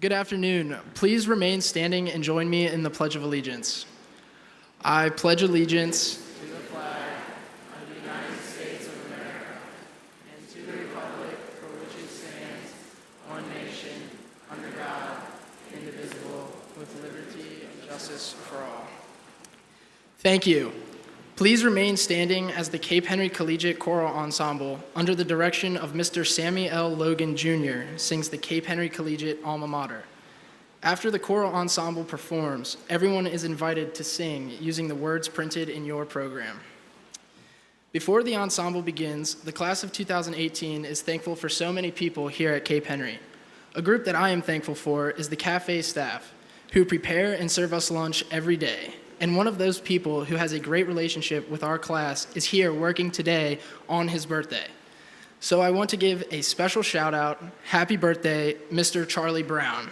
Good afternoon. Please remain standing and join me in the Pledge of Allegiance. I pledge allegiance to the flag of the United States of America and to the republic for which it stands, one nation, under God, indivisible, with liberty and justice for all. Thank you. Please remain standing as the Cape Henry Collegiate Choral Ensemble, under the direction of Mr. Sammy L. Logan, Jr., sings the Cape Henry Collegiate Alma Mater. After the choral ensemble performs, everyone is invited to sing using the words printed in your program. Before the ensemble begins, the class of 2018 is thankful for so many people here at Cape Henry. A group that I am thankful for is the cafe staff, who prepare and serve us lunch every day. And one of those people who has a great relationship with our class is here working today on his birthday. So I want to give a special shout out. Happy birthday, Mr. Charlie Brown.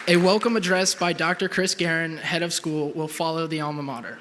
A welcome address by Dr. Chris Guerin, head of school, will follow the alma mater.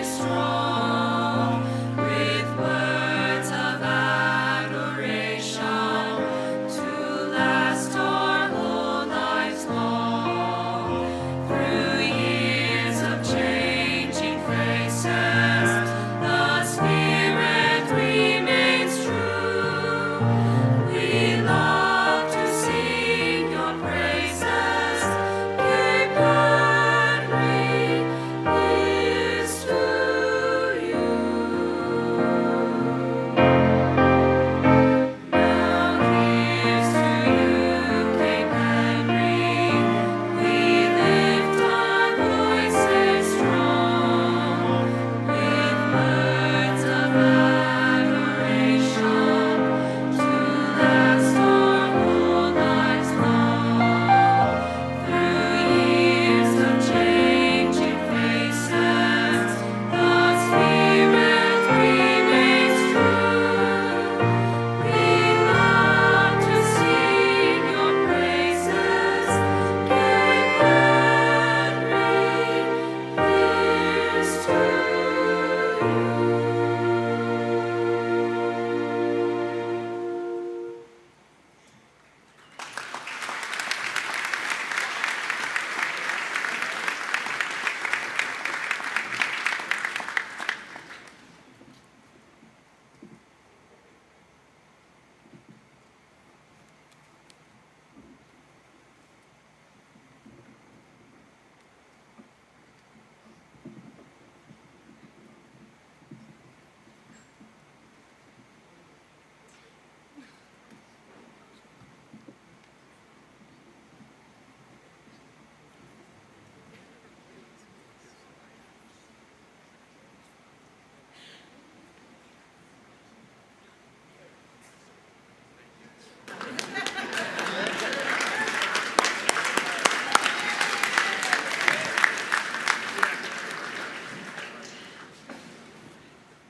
Strong.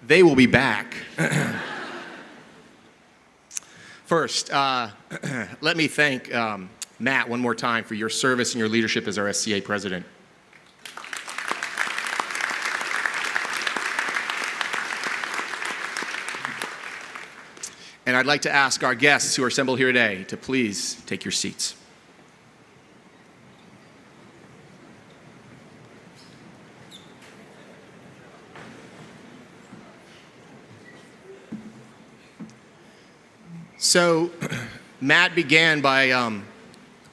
They will be back. First, let me thank Matt one more time for your service and your leadership as our SCA president. And I'd like to ask our guests who are assembled here today to please take your seats. So, Matt began by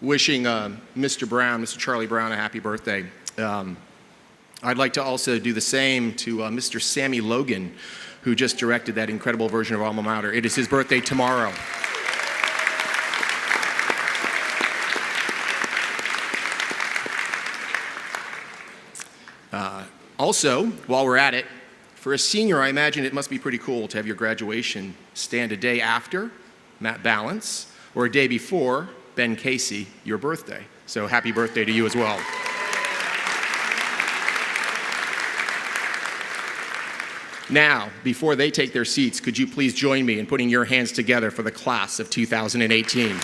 wishing Mr. Charlie Brown, a happy birthday. I'd like to also do the same to Mr. Sammy Logan, who just directed that incredible version of Alma Mater. It is his birthday tomorrow. Also, while we're at it, for a senior, I imagine it must be pretty cool to have your graduation stand a day after Matt Balance, or a day before Ben Casey, your birthday. So happy birthday to you as well. Now, before they take their seats, could you please join me in putting your hands together for the class of 2018?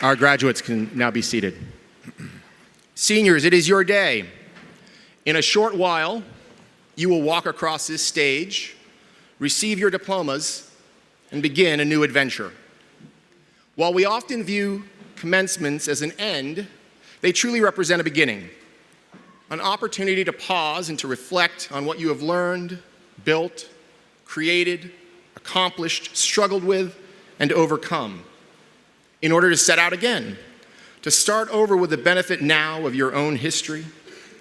Our graduates can now be seated. Seniors, it is your day. In a short while, you will walk across this stage, receive your diplomas, and begin a new adventure. While we often view commencements as an end, they truly represent a beginning, an opportunity to pause and to reflect on what you have learned, built, created, accomplished, struggled with, and overcome, in order to set out again, to start over with the benefit now of your own history,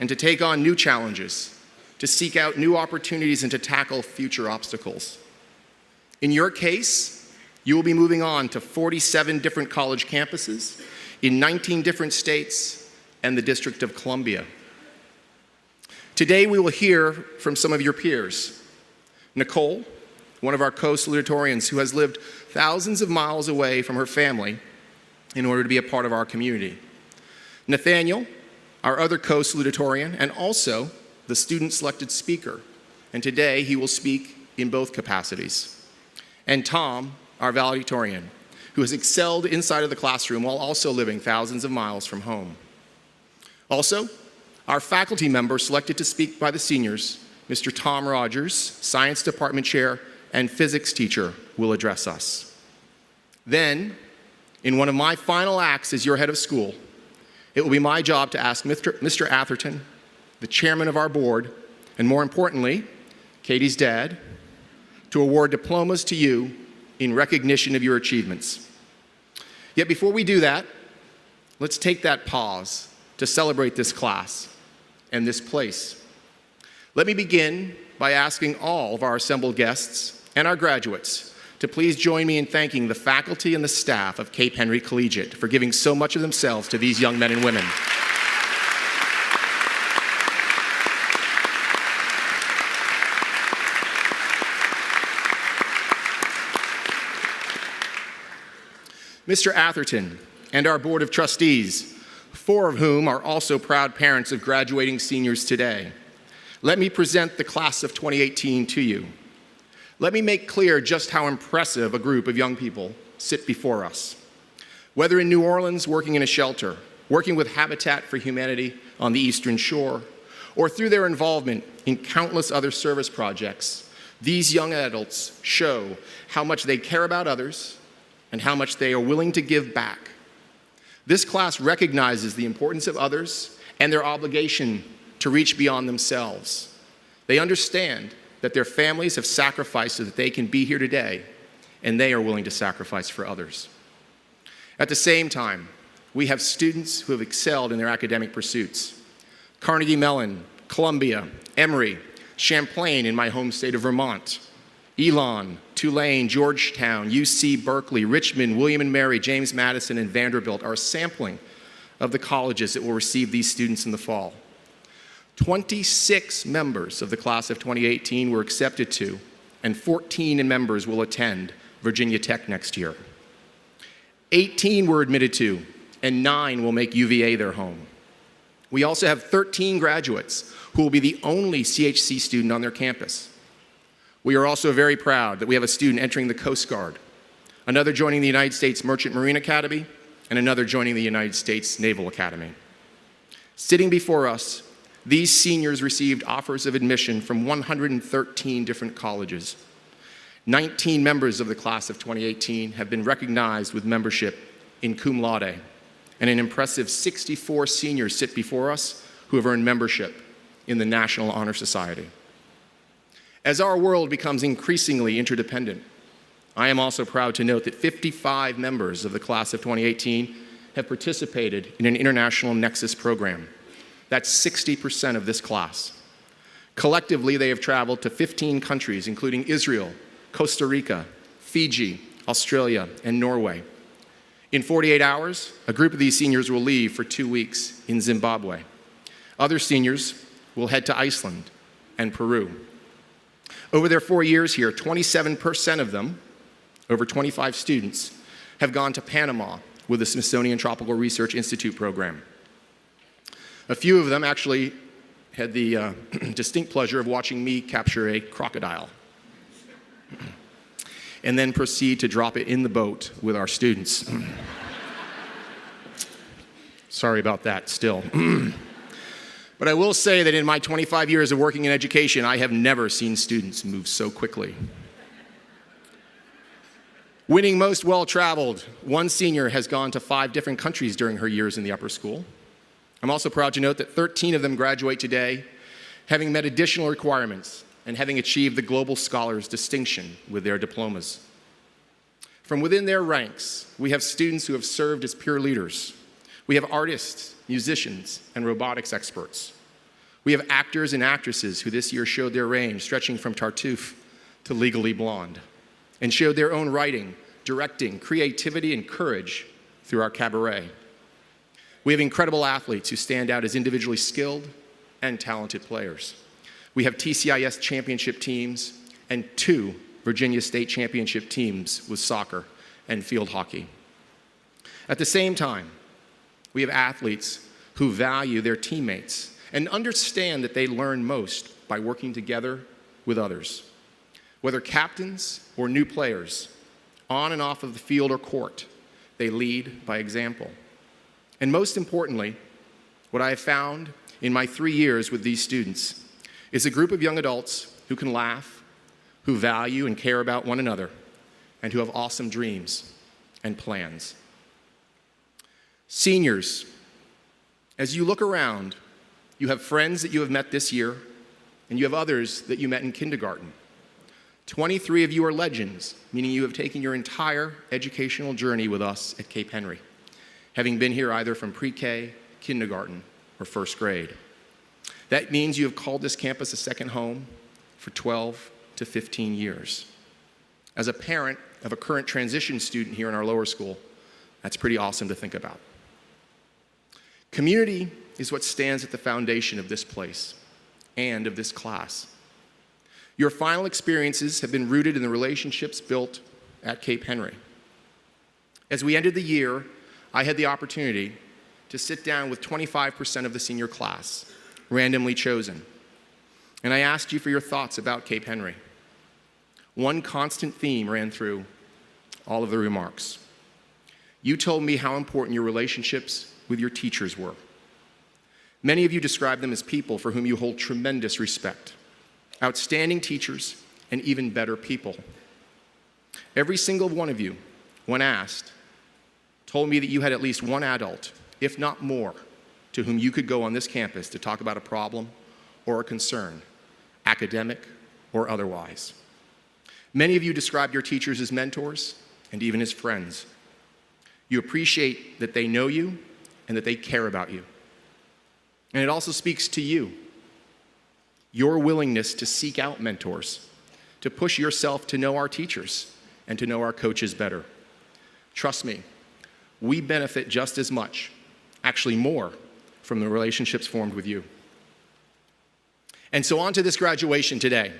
and to take on new challenges, to seek out new opportunities, and to tackle future obstacles. In your case, you will be moving on to 47 different college campuses in 19 different states and the District of Columbia. Today, we will hear from some of your peers. Nicole, one of our co-salutatorians who has lived thousands of miles away from her family in order to be a part of our community. Nathaniel, our other co-salutatorian, and also the student-selected speaker, and today he will speak in both capacities. And Tom, our valedictorian, who has excelled inside of the classroom while also living thousands of miles from home. Also, our faculty member selected to speak by the seniors, Mr. Tom Rogers, Science Department Chair and Physics teacher, will address us. Then, in one of my final acts as your head of school, it will be my job to ask Mr. Atherton, the chairman of our board, and more importantly, Katie's dad, to award diplomas to you in recognition of your achievements. Yet before we do that, let's take that pause to celebrate this class and this place. Let me begin by asking all of our assembled guests and our graduates to please join me in thanking the faculty and the staff of Cape Henry Collegiate for giving so much of themselves to these young men and women. Mr. Atherton and our Board of Trustees, 4 of whom are also proud parents of graduating seniors today. let me present the class of 2018 to you. Let me make clear just how impressive a group of young people sit before us. Whether in New Orleans working in a shelter, working with Habitat for Humanity on the Eastern Shore, or through their involvement in countless other service projects, these young adults show how much they care about others and how much they are willing to give back. This class recognizes the importance of others and their obligation to reach beyond themselves. They understand that their families have sacrificed so that they can be here today, and they are willing to sacrifice for others. At the same time, we have students who have excelled in their academic pursuits. Carnegie Mellon, Columbia, Emory, Champlain in my home state of Vermont, Elon, Tulane, Georgetown, UC Berkeley, Richmond, William & Mary, James Madison, and Vanderbilt are a sampling of the colleges that will receive these students in the fall. 26 members of the class of 2018 were accepted to, and 14 members will attend Virginia Tech next year. 18 were admitted to, and 9 will make UVA their home. We also have 13 graduates who will be the only CHC student on their campus. We are also very proud that we have a student entering the Coast Guard, another joining the United States Merchant Marine Academy, and another joining the United States Naval Academy. Sitting before us, these seniors received offers of admission from 113 different colleges. 19 members of the class of 2018 have been recognized with membership in cum laude, and an impressive 64 seniors sit before us who have earned membership in the National Honor Society. As our world becomes increasingly interdependent, I am also proud to note that 55 members of the class of 2018 have participated in an international Nexus program. That's 60% of this class. Collectively, they have traveled to 15 countries, including Israel, Costa Rica, Fiji, Australia, and Norway. In 48 hours, a group of these seniors will leave for 2 weeks in Zimbabwe. Other seniors will head to Iceland and Peru. Over their 4 years here, 27% of them, over 25 students, have gone to Panama with the Smithsonian Tropical Research Institute program. A few of them actually had the distinct pleasure of watching me capture a crocodile and then proceed to drop it in the boat with our students. Sorry about that still. But I will say that in my 25 years of working in education, I have never seen students move so quickly. Winning most well-traveled, one senior has gone to 5 different countries during her years in the upper school. I'm also proud to note that 13 of them graduate today, having met additional requirements and having achieved the Global Scholars distinction with their diplomas. From within their ranks, we have students who have served as peer leaders. We have artists, musicians, and robotics experts. We have actors and actresses who this year showed their range, stretching from Tartuffe to Legally Blonde, and showed their own writing, directing, creativity, and courage through our cabaret. We have incredible athletes who stand out as individually skilled and talented players. We have TCIS championship teams and 2 Virginia State championship teams with soccer and field hockey. At the same time, we have athletes who value their teammates and understand that they learn most by working together with others. Whether captains or new players, on and off of the field or court, they lead by example. And most importantly, what I have found in my 3 years with these students is a group of young adults who can laugh, who value and care about one another, and who have awesome dreams and plans. Seniors, as you look around, you have friends that you have met this year, and you have others that you met in kindergarten. 23 of you are legends, meaning you have taken your entire educational journey with us at Cape Henry, having been here either from pre-K, kindergarten, or first grade. That means you have called this campus a second home for 12 to 15 years. As a parent of a current transition student here in our lower school, that's pretty awesome to think about. Community is what stands at the foundation of this place and of this class. Your final experiences have been rooted in the relationships built at Cape Henry. As we ended the year, I had the opportunity to sit down with 25% of the senior class, randomly chosen. and I asked you for your thoughts about Cape Henry. One constant theme ran through all of the remarks. You told me how important your relationships with your teachers were. Many of you described them as people for whom you hold tremendous respect, outstanding teachers, and even better people. Every single one of you, when asked, told me that you had at least one adult, if not more, to whom you could go on this campus to talk about a problem or a concern, academic or otherwise. Many of you described your teachers as mentors and even as friends. You appreciate that they know you and that they care about you. And it also speaks to you, your willingness to seek out mentors, to push yourself to know our teachers and to know our coaches better. Trust me, we benefit just as much, actually more, from the relationships formed with you. And so on to this graduation today.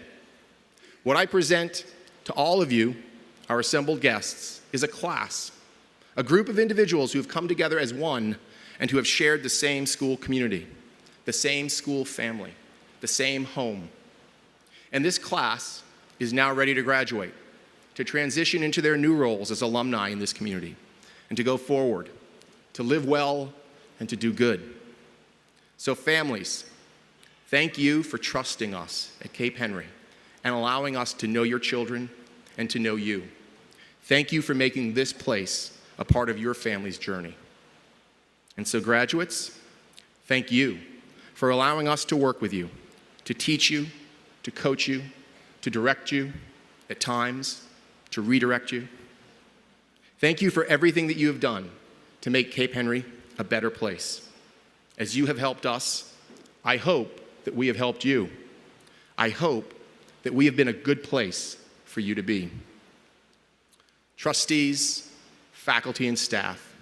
What I present to all of you, our assembled guests, is a class, a group of individuals who have come together as one and who have shared the same school community, the same school family, the same home. And this class is now ready to graduate, to transition into their new roles as alumni in this community, and to go forward, to live well, and to do good. So families, thank you for trusting us at Cape Henry and allowing us to know your children and to know you. Thank you for making this place a part of your family's journey. And so graduates, thank you for allowing us to work with you, to teach you, to coach you, to direct you, at times, to redirect you. Thank you for everything that you have done to make Cape Henry a better place. As you have helped us, I hope that we have helped you. I hope that we have been a good place for you to be. Trustees, faculty and staff,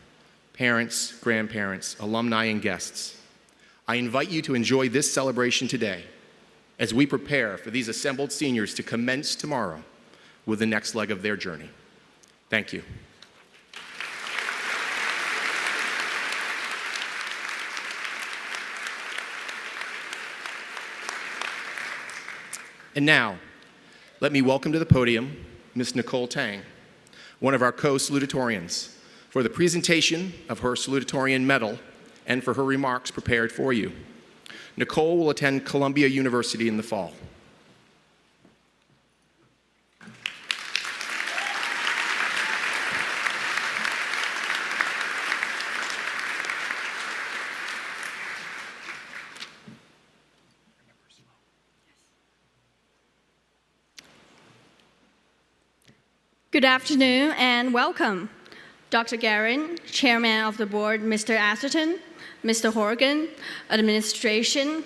parents, grandparents, alumni, and guests, I invite you to enjoy this celebration today as we prepare for these assembled seniors to commence tomorrow with the next leg of their journey. Thank you. And now, let me welcome to the podium Ms. Nicole Tang, one of our co-salutatorians, for the presentation of her salutatorian medal and for her remarks prepared for you. Nicole will attend Columbia University in the fall. Good afternoon and welcome. Dr. Guerin, Chairman of the Board, Mr. Atherton, Mr. Horgan, administration,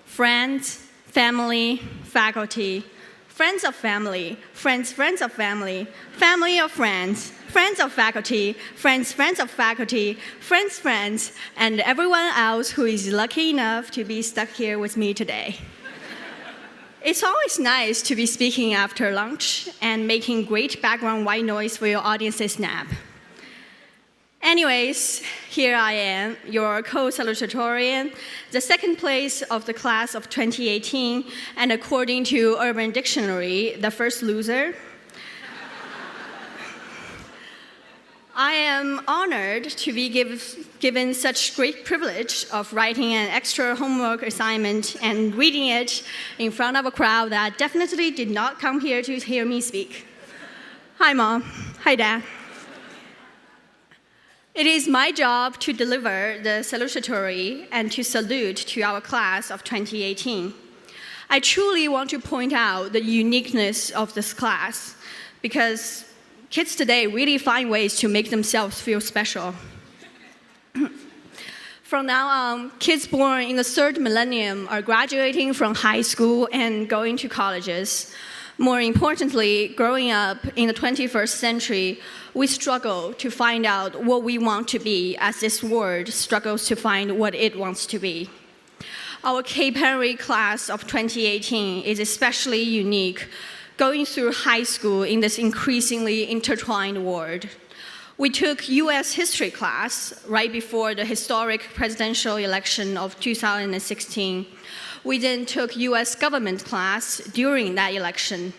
friends, family, faculty, friends of family, friends of family, family of friends, friends of faculty, friends of faculty, friends, and everyone else who is lucky enough to be stuck here with me today. It's always nice to be speaking after lunch and making great background white noise for your audience's nap. Anyways, here I am, your co-salutatorian, the second place of the class of 2018, and according to Urban Dictionary, the first loser. I am honored to be given such great privilege of writing an extra homework assignment and reading it in front of a crowd that definitely did not come here to hear me speak. Hi, Mom. Hi, Dad. It is my job to deliver the salutatory and to salute to our class of 2018. I truly want to point out the uniqueness of this class because kids today really find ways to make themselves feel special. From now on, kids born in the third millennium are graduating from high school and going to colleges. More importantly, growing up in the 21st century, we struggle to find out what we want to be as this world struggles to find what it wants to be. Our Cape Henry class of 2018 is especially unique, going through high school in this increasingly intertwined world. We took US history class right before the historic presidential election of 2016. We then took US government class during that election.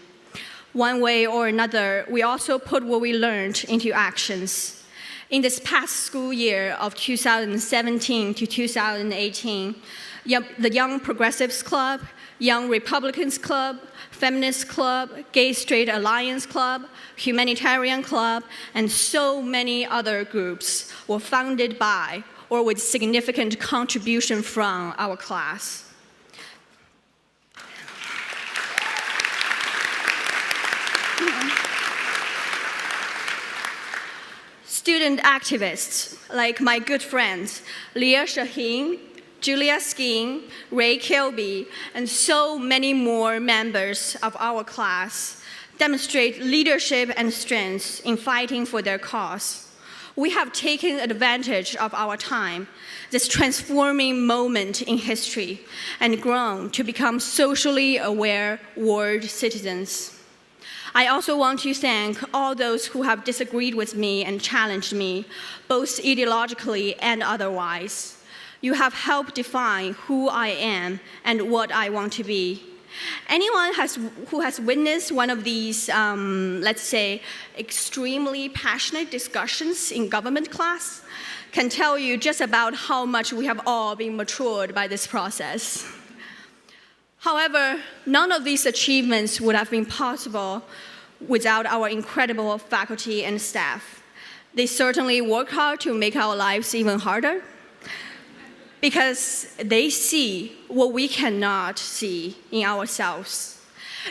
One way or another, we also put what we learned into actions. In this past school year of 2017 to 2018, the Young Progressives Club, Young Republicans Club, Feminist Club, Gay Straight Alliance Club, Humanitarian Club, and so many other groups were founded by or with significant contribution from our class. Student activists, like my good friends, Leah Shaheen, Julia Skeen, Ray Kilby, and so many more members of our class, demonstrate leadership and strength in fighting for their cause. We have taken advantage of our time, this transforming moment in history, and grown to become socially aware world citizens. I also want to thank all those who have disagreed with me and challenged me, both ideologically and otherwise. You have helped define who I am and what I want to be. Anyone who has witnessed one of these, let's say, extremely passionate discussions in government class can tell you just about how much we have all been matured by this process. However, none of these achievements would have been possible without our incredible faculty and staff. They certainly work hard to make our lives even harder because they see what we cannot see in ourselves.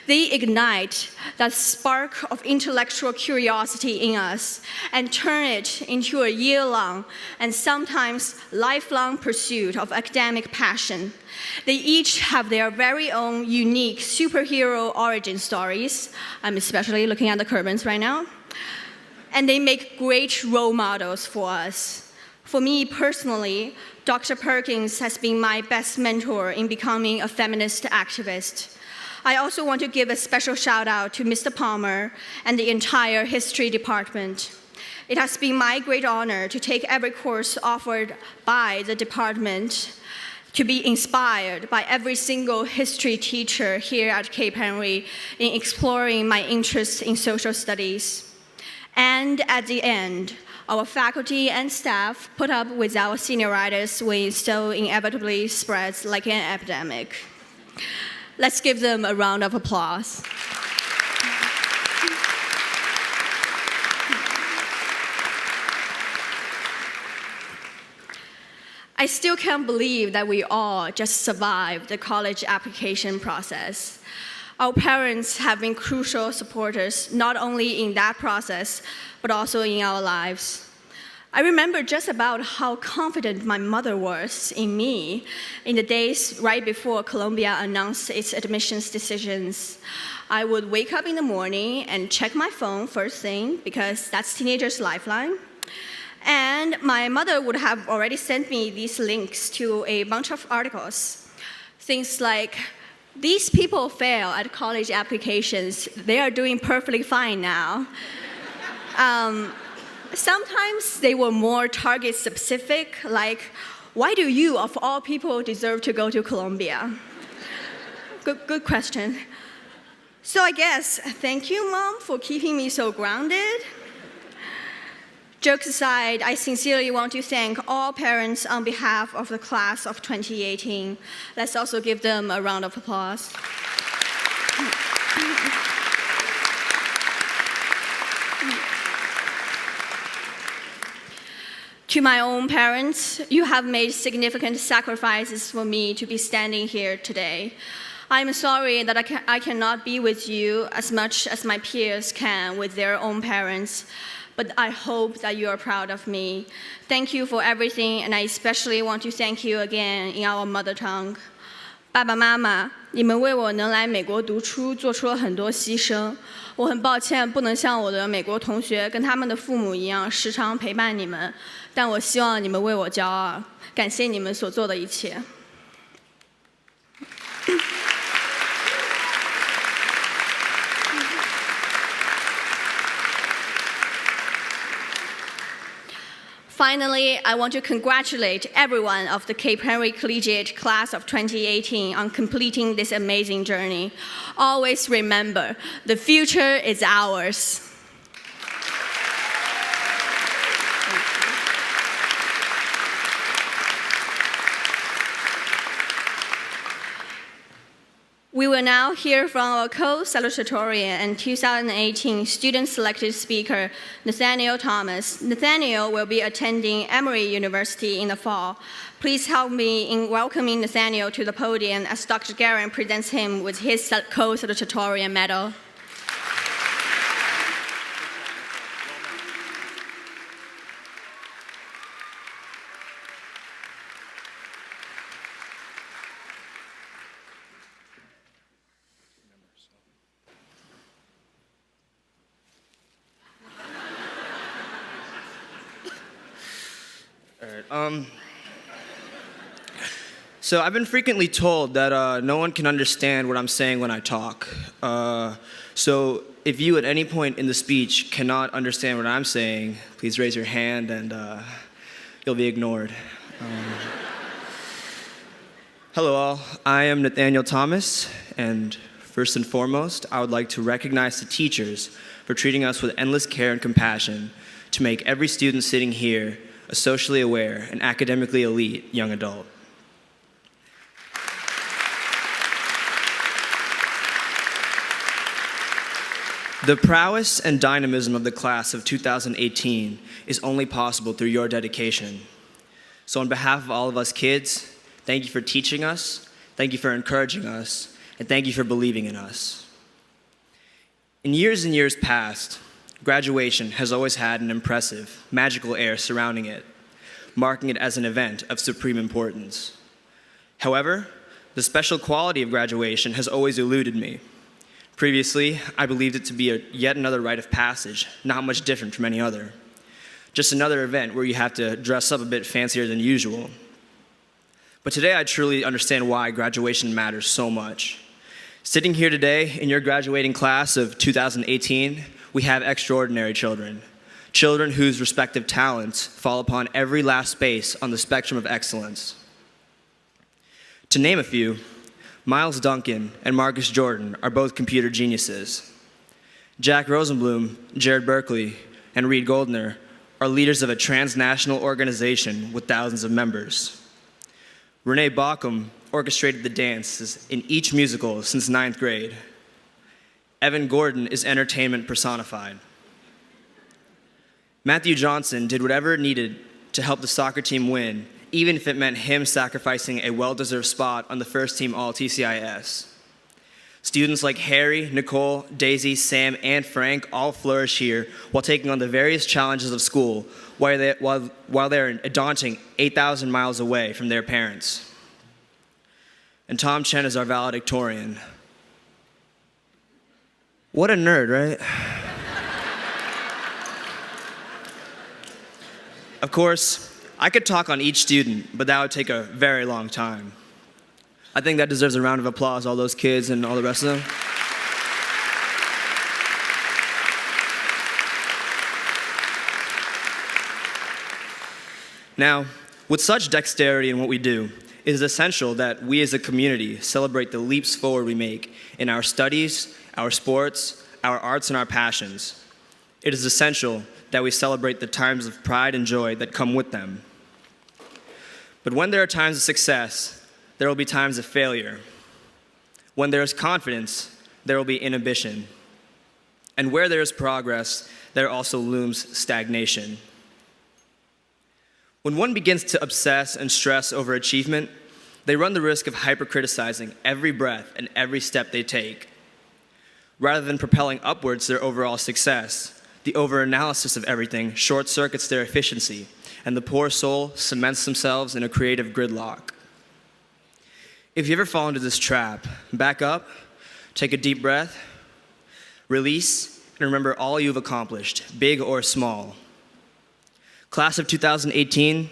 They ignite that spark of intellectual curiosity in us and turn it into a year-long and sometimes lifelong pursuit of academic passion. They each have their very own unique superhero origin stories. I'm especially looking at the Kerbins right now. And they make great role models for us. For me personally, Dr. Perkins has been my best mentor in becoming a feminist activist. I also want to give a special shout out to Mr. Palmer and the entire history department. It has been my great honor to take every course offered by the department, to be inspired by every single history teacher here at Cape Henry in exploring my interest in social studies. And at the end, our faculty and staff put up with our senioritis when it so inevitably spreads like an epidemic. Let's give them a round of applause. I still can't believe that we all just survived the college application process. Our parents have been crucial supporters, not only in that process, but also in our lives. I remember just about how confident my mother was in me in the days right before Columbia announced its admissions decisions. I would wake up in the morning and check my phone first thing, because that's teenager's lifeline. And my mother would have already sent me these links to a bunch of articles. Things like, these people fail at college applications. They are doing perfectly fine now. Sometimes they were more target specific, like, why do you, of all people, deserve to go to Columbia? Good question. So I guess, thank you, Mom, for keeping me so grounded. Jokes aside, I sincerely want to thank all parents on behalf of the class of 2018. Let's also give them a round of applause. To my own parents, you have made significant sacrifices for me to be standing here today. I'm sorry that I cannot be with you as much as my peers can with their own parents, but I hope that you are proud of me. Thank you for everything, and I especially want to thank you again in our mother tongue. 爸爸妈妈，你们为我能来美国读书做出了很多牺牲。我很抱歉不能像我的美国同学跟他们的父母一样时常陪伴你们，但我希望你们为我骄傲。感谢你们所做的一切。finally, I want to congratulate everyone of the Cape Henry Collegiate class of 2018 on completing this amazing journey. Always remember, the future is ours. We will now hear from our co-salutatorian and 2018 student-selected speaker, Nathaniel Thomas. Nathaniel will be attending Emory University in the fall. Please help me in welcoming Nathaniel to the podium as Dr. Guerin presents him with his co-salutatorian medal. So I've been frequently told that no one can understand what I'm saying when I talk. So if you at any point in the speech cannot understand what I'm saying, please raise your hand and you'll be ignored. Hello all, I am Nathaniel Thomas, and first and foremost, I would like to recognize the teachers for treating us with endless care and compassion to make every student sitting here a socially aware and academically elite young adult. The prowess and dynamism of the class of 2018 is only possible through your dedication. So on behalf of all of us kids, thank you for teaching us, thank you for encouraging us, and thank you for believing in us. In years and years past, graduation has always had an impressive, magical air surrounding it, marking it as an event of supreme importance. However, the special quality of graduation has always eluded me. Previously, I believed it to be yet another rite of passage, not much different from any other. Just another event where you have to dress up a bit fancier than usual. But today I truly understand why graduation matters so much. Sitting here today in your graduating class of 2018, we have extraordinary children. Children whose respective talents fall upon every last space on the spectrum of excellence. To name a few, Miles Duncan and Marcus Jordan are both computer geniuses. Jack Rosenblum, Jared Berkeley, and Reed Goldner are leaders of a transnational organization with thousands of members. Renee Bauckham orchestrated the dances in each musical since 9th grade. Evan Gordon is entertainment personified. Matthew Johnson did whatever it needed to help the soccer team win, even if it meant him sacrificing a well-deserved spot on the first team All-TCIS. Students like Harry, Nicole, Daisy, Sam, and Frank all flourish here while taking on the various challenges of school while they're a daunting 8,000 miles away from their parents. And Tom Chen is our valedictorian. What a nerd, right? Of course, I could talk on each student, but that would take a very long time. I think that deserves a round of applause, all those kids and all the rest of them. Now, with such dexterity in what we do, it is essential that we as a community celebrate the leaps forward we make in our studies, our sports, our arts, and our passions. It is essential that we celebrate the times of pride and joy that come with them. But when there are times of success, there will be times of failure. When there is confidence, there will be inhibition. And where there is progress, there also looms stagnation. When one begins to obsess and stress over achievement, they run the risk of hypercriticizing every breath and every step they take. Rather than propelling upwards their overall success, the overanalysis of everything short-circuits their efficiency, and the poor soul cements themselves in a creative gridlock. If you ever fall into this trap, back up, take a deep breath, release, and remember all you've accomplished, big or small. Class of 2018,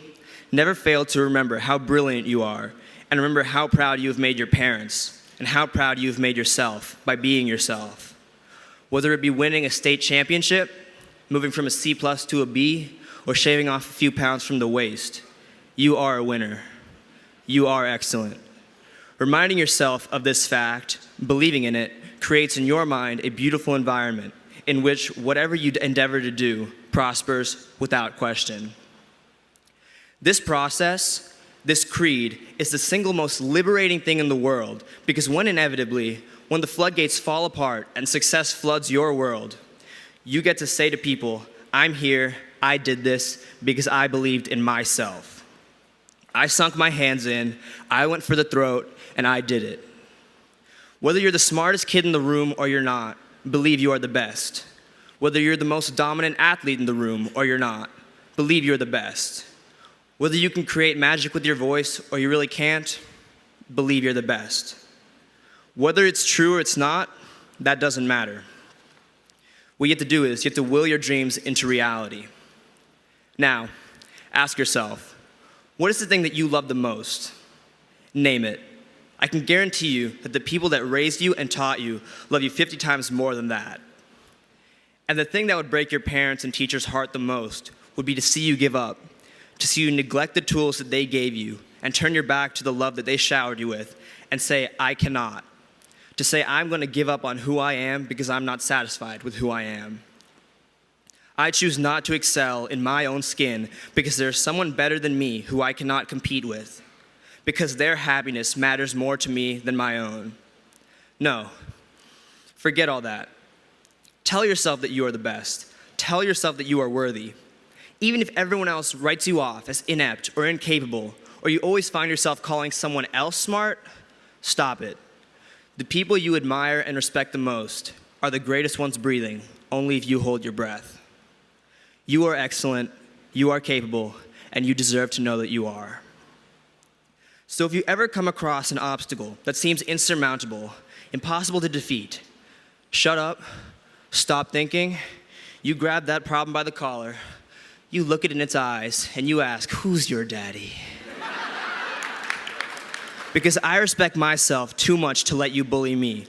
never fail to remember how brilliant you are, and remember how proud you have made your parents, and how proud you have made yourself by being yourself. Whether it be winning a state championship, moving from a C+ to a B, or shaving off a few pounds from the waist, you are a winner. You are excellent. Reminding yourself of this fact, believing in it, creates in your mind a beautiful environment in which whatever you endeavor to do prospers without question. This process, this creed, is the single most liberating thing in the world because when the floodgates fall apart and success floods your world, you get to say to people, I'm here, I did this because I believed in myself. I sunk my hands in, I went for the throat, and I did it. Whether you're the smartest kid in the room or you're not, believe you are the best. Whether you're the most dominant athlete in the room or you're not, believe you're the best. Whether you can create magic with your voice or you really can't, believe you're the best. Whether it's true or it's not, that doesn't matter. What you have to do is you have to will your dreams into reality. Now, ask yourself, what is the thing that you love the most? Name it. I can guarantee you that the people that raised you and taught you love you 50 times more than that. And the thing that would break your parents' and teachers' heart the most would be to see you give up, to see you neglect the tools that they gave you and turn your back to the love that they showered you with and say, I cannot. To say, I'm going to give up on who I am because I'm not satisfied with who I am. I choose not to excel in my own skin because there's someone better than me who I cannot compete with, because their happiness matters more to me than my own. No, forget all that. Tell yourself that you are the best. Tell yourself that you are worthy. Even if everyone else writes you off as inept or incapable, or you always find yourself calling someone else smart, stop it. The people you admire and respect the most are the greatest ones breathing, only if you hold your breath. You are excellent, you are capable, and you deserve to know that you are. So if you ever come across an obstacle that seems insurmountable, impossible to defeat, shut up, stop thinking, you grab that problem by the collar, you look it in its eyes, and you ask, who's your daddy? Because I respect myself too much to let you bully me.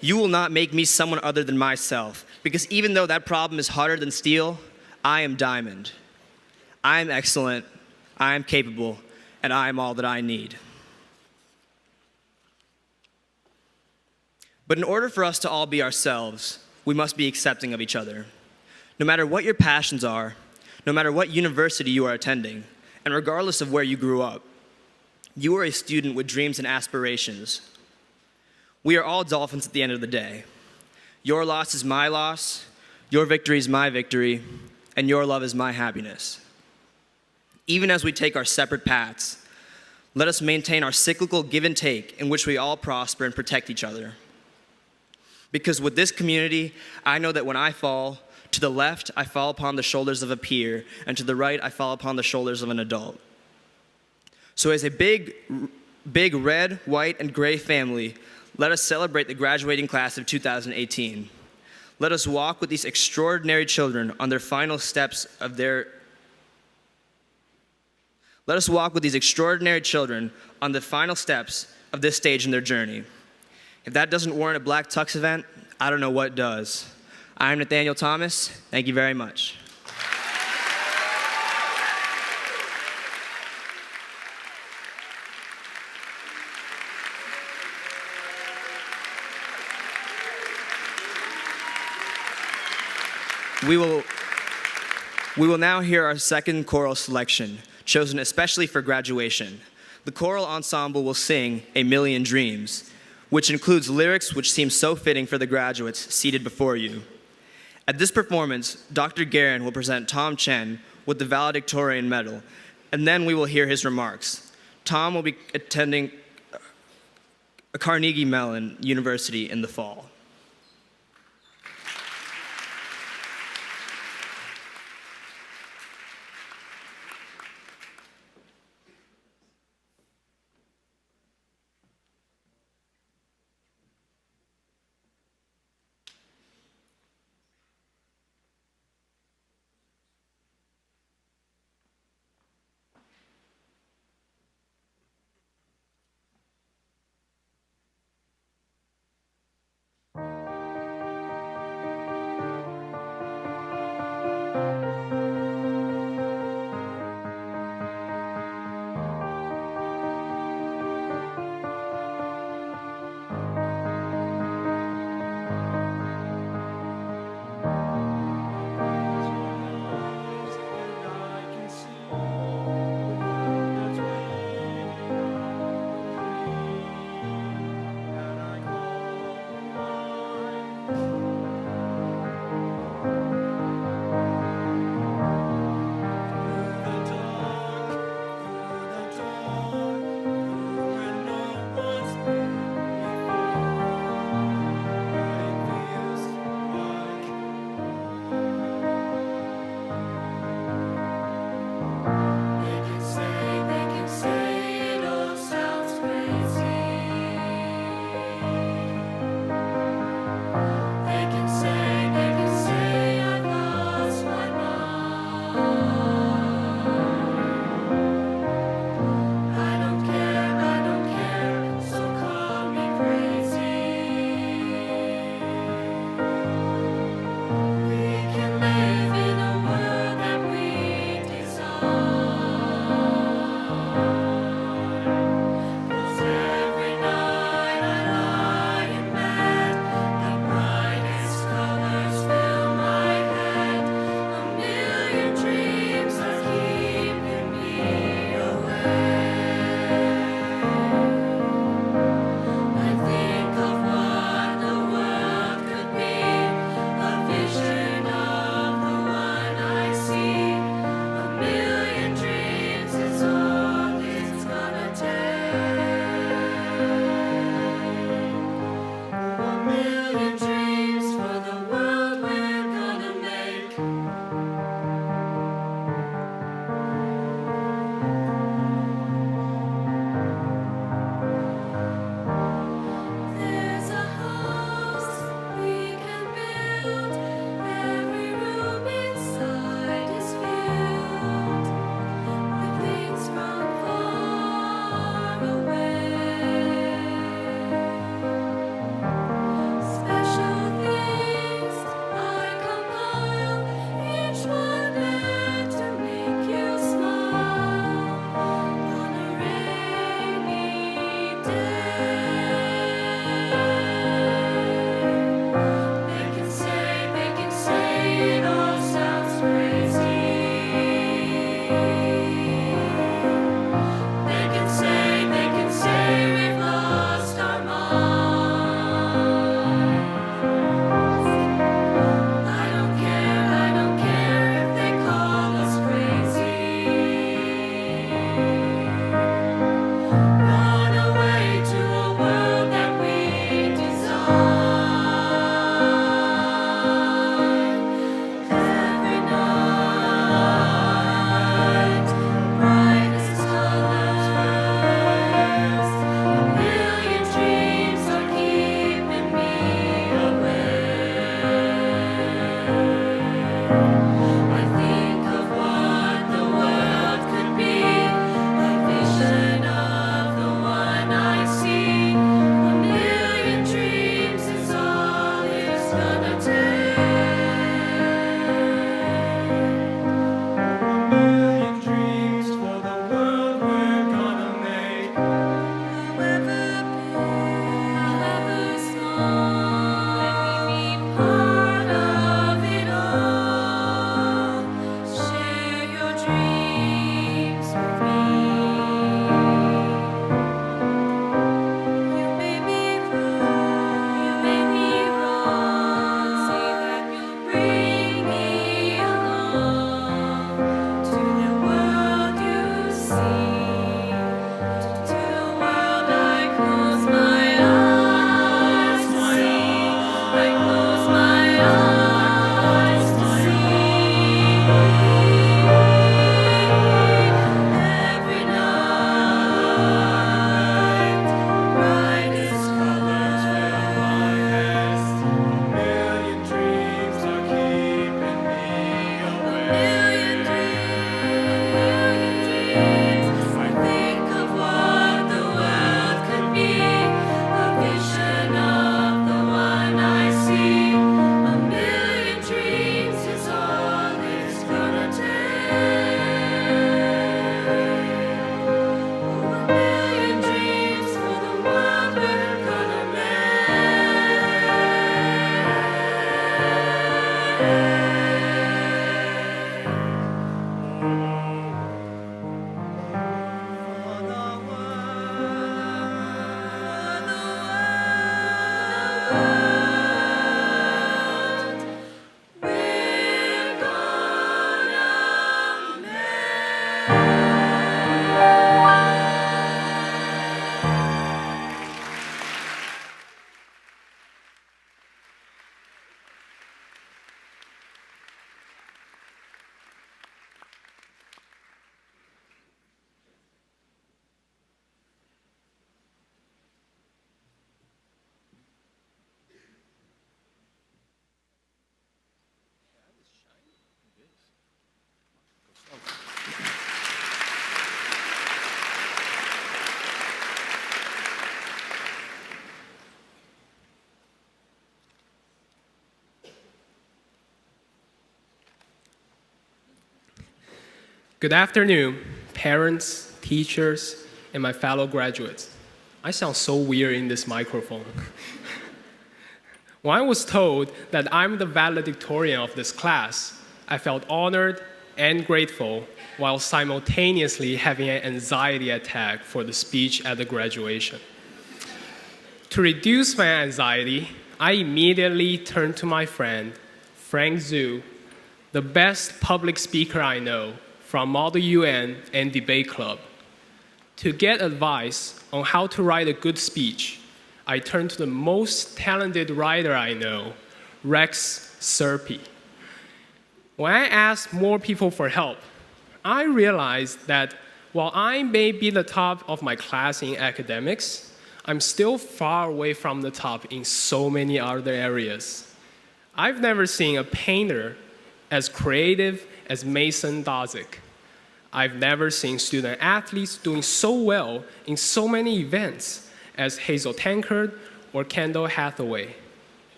You will not make me someone other than myself, because even though that problem is harder than steel, I am diamond. I am excellent, I am capable, and I am all that I need. But in order for us to all be ourselves, we must be accepting of each other. No matter what your passions are, no matter what university you are attending, and regardless of where you grew up, you are a student with dreams and aspirations. We are all dolphins at the end of the day. Your loss is my loss, your victory is my victory, and your love is my happiness. Even as we take our separate paths, let us maintain our cyclical give and take in which we all prosper and protect each other. Because with this community, I know that when I fall, to the left, I fall upon the shoulders of a peer, and to the right, I fall upon the shoulders of an adult. So as a big red, white, and gray family, let us celebrate the graduating class of 2018. Let us walk with these extraordinary children on their final steps of their Let us walk with these extraordinary children on the final steps of this stage in their journey. If that doesn't warrant a Black Tux event, I don't know what does. I'm Nathaniel Thomas. Thank you very much. We will now hear our second choral selection, chosen especially for graduation. The choral ensemble will sing A Million Dreams, which includes lyrics which seem so fitting for the graduates seated before you. At this performance, Dr. Guerin will present Tom Chen with the Valedictorian medal, and then we will hear his remarks. Tom will be attending Carnegie Mellon University in the fall. gonna take. A million dreams for the world we're gonna make. However big, however small, let me be part of it all. Share your dreams with me. You may be wrong, you may be wrong. Say that you'll bring me along to the world you see. To the world I close my eyes to see. I close my eyes to see. Every night, brightest colors fill my nest. A million dreams are keeping me awake. Million dreams. I think of what the world could be. A vision of the one I see. A million dreams is all it's gonna take. Oh, a million dreams for the world we're gonna make. Good afternoon, parents, teachers, and my fellow graduates. I sound so weird in this microphone. When I was told that I'm the valedictorian of this class, I felt honored and grateful while simultaneously having an anxiety attack for the speech at the graduation. To reduce my anxiety, I immediately turned to my friend, Frank Zhu, the best public speaker I know from Model UN and Debate Club. To get advice on how to write a good speech, I turned to the most talented writer I know, Rex Serpi. When I asked more people for help, I realized that while I may be the top of my class in academics, I'm still far away from the top in so many other areas. I've never seen a painter as creative as Mason Dodzik. I've never seen student athletes doing so well in so many events as Hazel Tankard or Kendall Hathaway.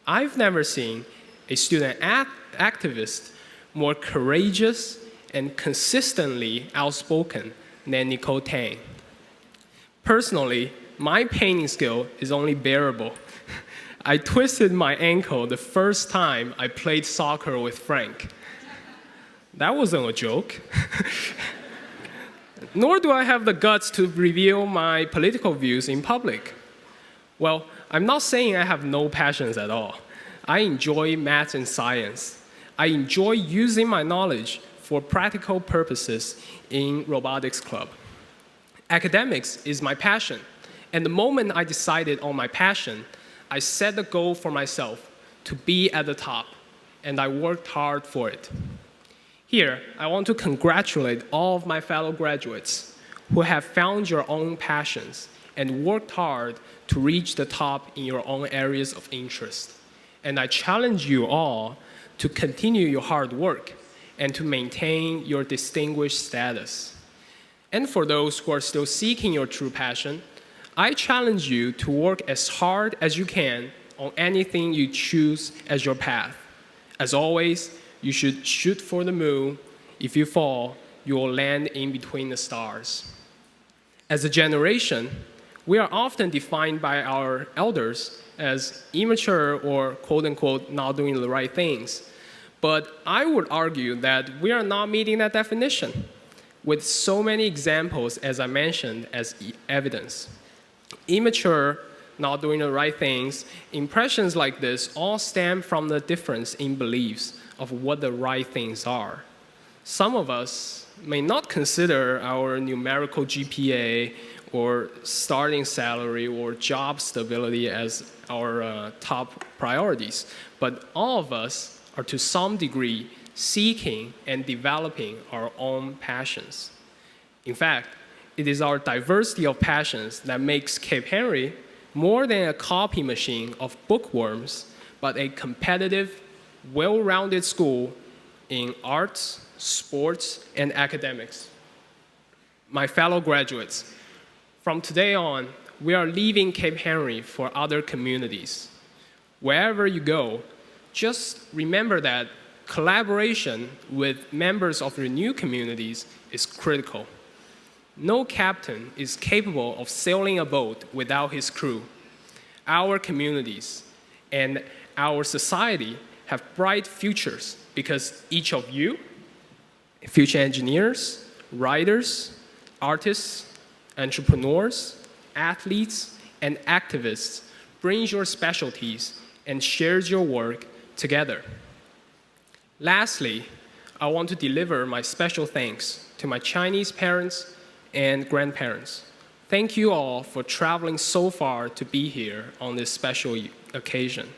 I've never seen a student activist more courageous and consistently outspoken than Nicole Tang. Personally, my painting skill is only bearable. I twisted my ankle the first time I played soccer with Frank. That wasn't a joke. Nor do I have the guts to reveal my political views in public. Well, I'm not saying I have no passions at all. I enjoy math and science. I enjoy using my knowledge for practical purposes in robotics club. Academics is my passion, and the moment I decided on my passion, I set a goal for myself to be at the top, and I worked hard for it. Here, I want to congratulate all of my fellow graduates who have found your own passions and worked hard to reach the top in your own areas of interest. And I challenge you all to continue your hard work and to maintain your distinguished status. And for those who are still seeking your true passion, I challenge you to work as hard as you can on anything you choose as your path. As always, you should shoot for the moon. If you fall, you will land in between the stars. As a generation, we are often defined by our elders as immature or quote-unquote not doing the right things. But I would argue that we are not meeting that definition, with so many examples, as I mentioned, as evidence. Immature, not doing the right things, impressions like this all stem from the difference in beliefs of what the right things are. Some of us may not consider our numerical GPA or starting salary or job stability as our top priorities, but all of us are to some degree seeking and developing our own passions. In fact, it is our diversity of passions that makes Cape Henry more than a copy machine of bookworms, but a competitive, well-rounded school in arts, sports, and academics. My fellow graduates, from today on, we are leaving Cape Henry for other communities. Wherever you go, just remember that collaboration with members of your new communities is critical. No captain is capable of sailing a boat without his crew. Our communities and our society have bright futures because each of you, future engineers, writers, artists, entrepreneurs, athletes, and activists, brings your specialties and shares your work together. Lastly, I want to deliver my special thanks to my Chinese parents and grandparents. Thank you all for traveling so far to be here on this special occasion.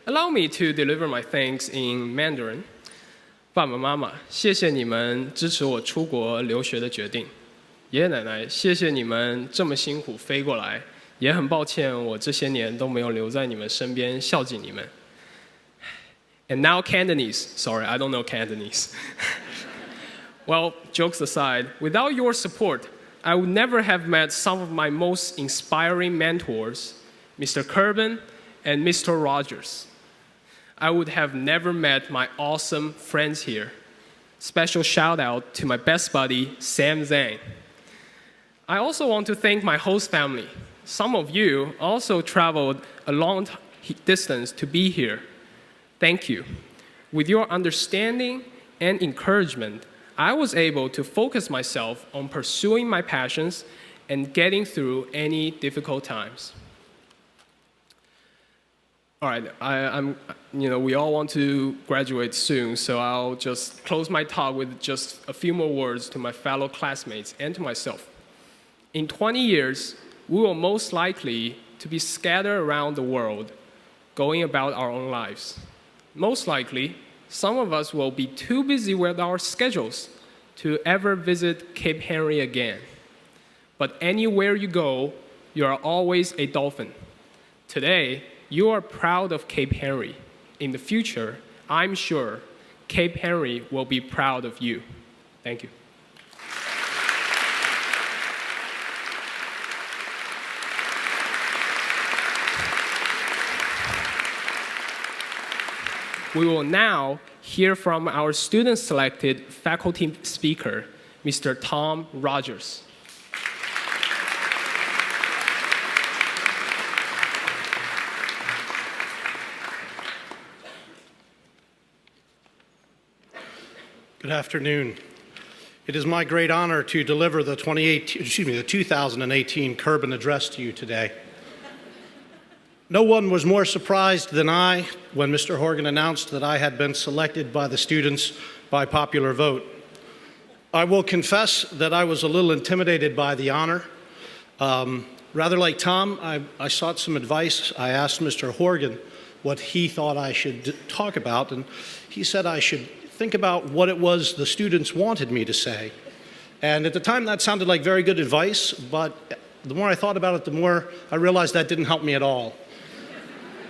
Allow me to deliver my thanks in Mandarin. 爸爸妈妈，谢谢你们支持我出国留学的决定。爷爷奶奶，谢谢你们这么辛苦飞过来，也很抱歉我这些年都没有留在你们身边孝敬你们。And now Cantonese. Sorry, I don't know Cantonese. Well, jokes aside, without your support, I would never have met some of my most inspiring mentors, Mr. Kerbin and Mr. Rogers. I would have never met my awesome friends here. Special shout out to my best buddy, Sam Zhang. I also want to thank my host family. Some of you also traveled a long distance to be here. Thank you. With your understanding and encouragement, I was able to focus myself on pursuing my passions and getting through any difficult times. All right, we all want to graduate soon, so I'll just close my talk with just a few more words to my fellow classmates and to myself. In 20 years, we will most likely to be scattered around the world, going about our own lives. Most likely, some of us will be too busy with our schedules to ever visit Cape Henry again. But anywhere you go, you are always a dolphin. Today, you are proud of Cape Henry. In the future, I'm sure Cape Henry will be proud of you. Thank you. We will now hear from our student-selected faculty speaker, Mr. Tom Rogers. Good afternoon. It is my great honor to deliver the 2018 Kerbin Address to you today. No one was more surprised than I when Mr. Horgan announced that I had been selected by the students by popular vote. I will confess that I was a little intimidated by the honor. Rather like Tom, I sought some advice. I asked Mr. Horgan what he thought I should talk about, and he said I should think about what it was the students wanted me to say. And at the time, that sounded like very good advice, but the more I thought about it, the more I realized that didn't help me at all.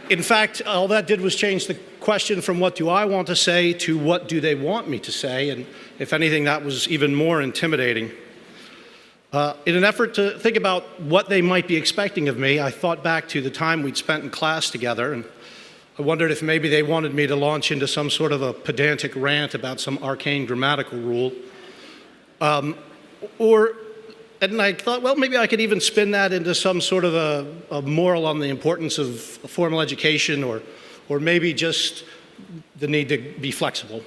In fact, all that did was change the question from what do I want to say to what do they want me to say, and if anything, that was even more intimidating. In an effort to think about what they might be expecting of me, I thought back to the time we'd spent in class together, and I wondered if maybe they wanted me to launch into some sort of a pedantic rant about some arcane grammatical rule. And I thought, well, maybe I could even spin that into some sort of a moral on the importance of formal education, or maybe just the need to be flexible.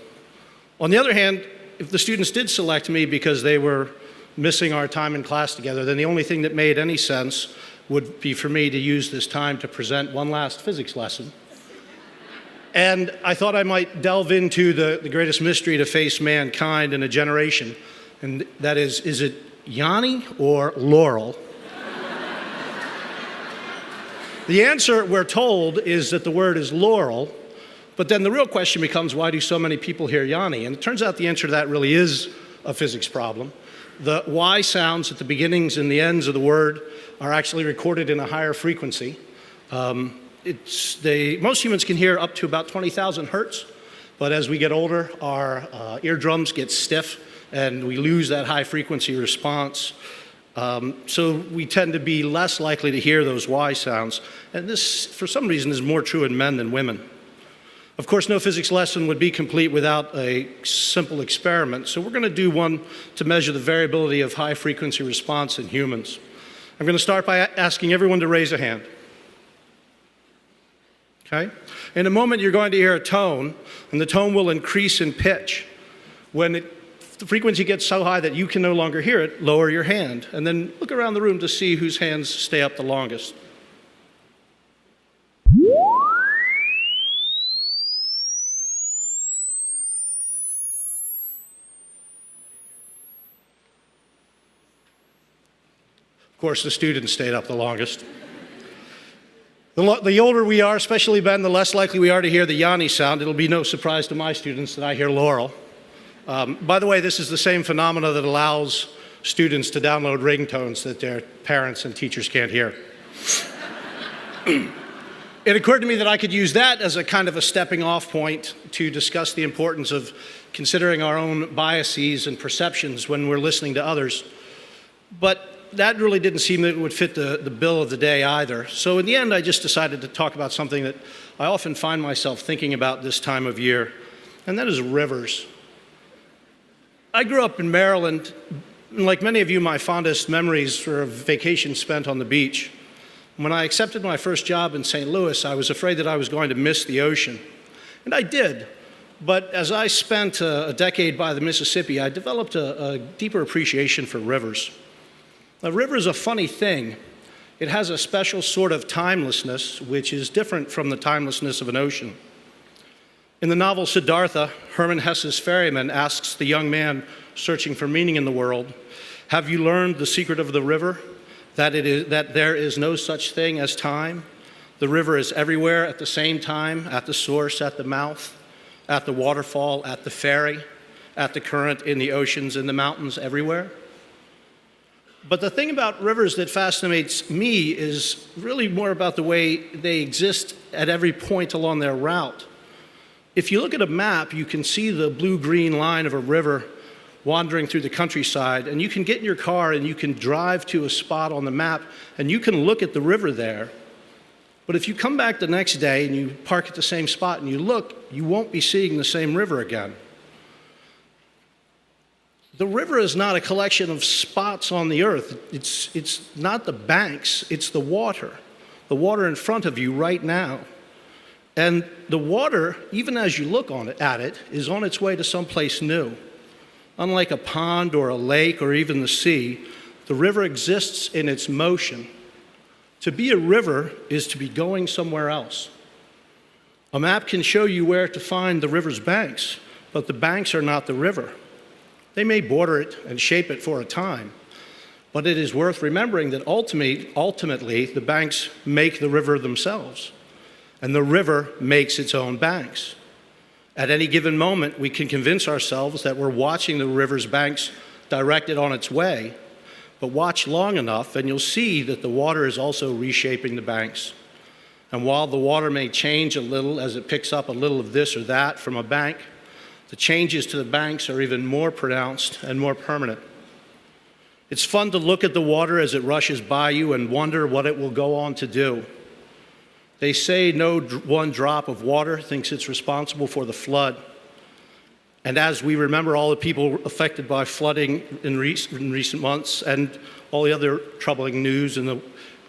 On the other hand, if the students did select me because they were missing our time in class together, then the only thing that made any sense would be for me to use this time to present one last physics lesson. And I thought I might delve into the greatest mystery to face mankind in a generation, and that is it Yanni or Laurel? The answer, we're told, is that the word is laurel, but then the real question becomes, why do so many people hear Yanni? And it turns out the answer to that really is a physics problem. The Y sounds at the beginnings and the ends of the word are actually recorded in a higher frequency. Most humans can hear up to about 20,000 hertz, but as we get older, our eardrums get stiff and we lose that high frequency response. So we tend to be less likely to hear those Y sounds. And this, for some reason, is more true in men than women. Of course, no physics lesson would be complete without a simple experiment. So we're going to do one to measure the variability of high frequency response in humans. I'm going to start by asking everyone to raise a hand. Okay? In a moment, you're going to hear a tone, and the tone will increase in pitch. When the frequency gets so high that you can no longer hear it, lower your hand, and then look around the room to see whose hands stay up the longest. Of course, the students stayed up the longest. The older we are, especially Ben, the less likely we are to hear the Yanni sound. It'll be no surprise to my students that I hear Laurel. By the way, this is the same phenomena that allows students to download ringtones that their parents and teachers can't hear. It occurred to me that I could use that as a kind of a stepping off point to discuss the importance of considering our own biases and perceptions when we're listening to others. But that really didn't seem that it would fit the bill of the day either. So in the end, I just decided to talk about something that I often find myself thinking about this time of year, and that is rivers. I grew up in Maryland, and like many of you, my fondest memories are of vacation spent on the beach. When I accepted my first job in St. Louis, I was afraid that I was going to miss the ocean. And I did. But as I spent a decade by the Mississippi, I developed a deeper appreciation for rivers. A river is a funny thing. It has a special sort of timelessness, which is different from the timelessness of an ocean. In the novel Siddhartha, Hermann Hesse's ferryman asks the young man searching for meaning in the world, "Have you learned the secret of the river? That there is no such thing as time? The river is everywhere at the same time, at the source, at the mouth, at the waterfall, at the ferry, at the current, in the oceans, in the mountains, everywhere?" But the thing about rivers that fascinates me is really more about the way they exist at every point along their route. If you look at a map, you can see the blue-green line of a river wandering through the countryside, and you can get in your car and you can drive to a spot on the map and you can look at the river there. But if you come back the next day and you park at the same spot and you look, you won't be seeing the same river again. The river is not a collection of spots on the earth. It's not the banks, it's the water in front of you right now. And the water, even as you look at it, is on its way to someplace new. Unlike a pond or a lake or even the sea, the river exists in its motion. To be a river is to be going somewhere else. A map can show you where to find the river's banks, but the banks are not the river. They may border it and shape it for a time, but it is worth remembering that ultimately the banks make the river themselves, and the river makes its own banks. At any given moment, we can convince ourselves that we're watching the river's banks directed on its way, but watch long enough and you'll see that the water is also reshaping the banks. And while the water may change a little as it picks up a little of this or that from a bank, the changes to the banks are even more pronounced and more permanent. It's fun to look at the water as it rushes by you and wonder what it will go on to do. They say no one drop of water thinks it's responsible for the flood. And as we remember all the people affected by flooding in recent months and all the other troubling news in the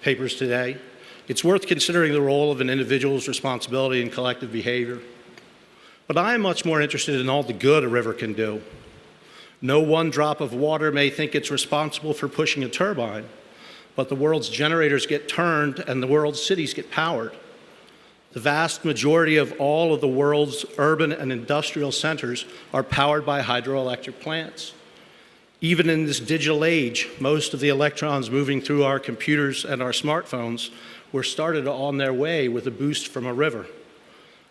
papers today, it's worth considering the role of an individual's responsibility in collective behavior. But I am much more interested in all the good a river can do. No one drop of water may think it's responsible for pushing a turbine, but the world's generators get turned and the world's cities get powered. The vast majority of all of the world's urban and industrial centers are powered by hydroelectric plants. Even in this digital age, most of the electrons moving through our computers and our smartphones were started on their way with a boost from a river.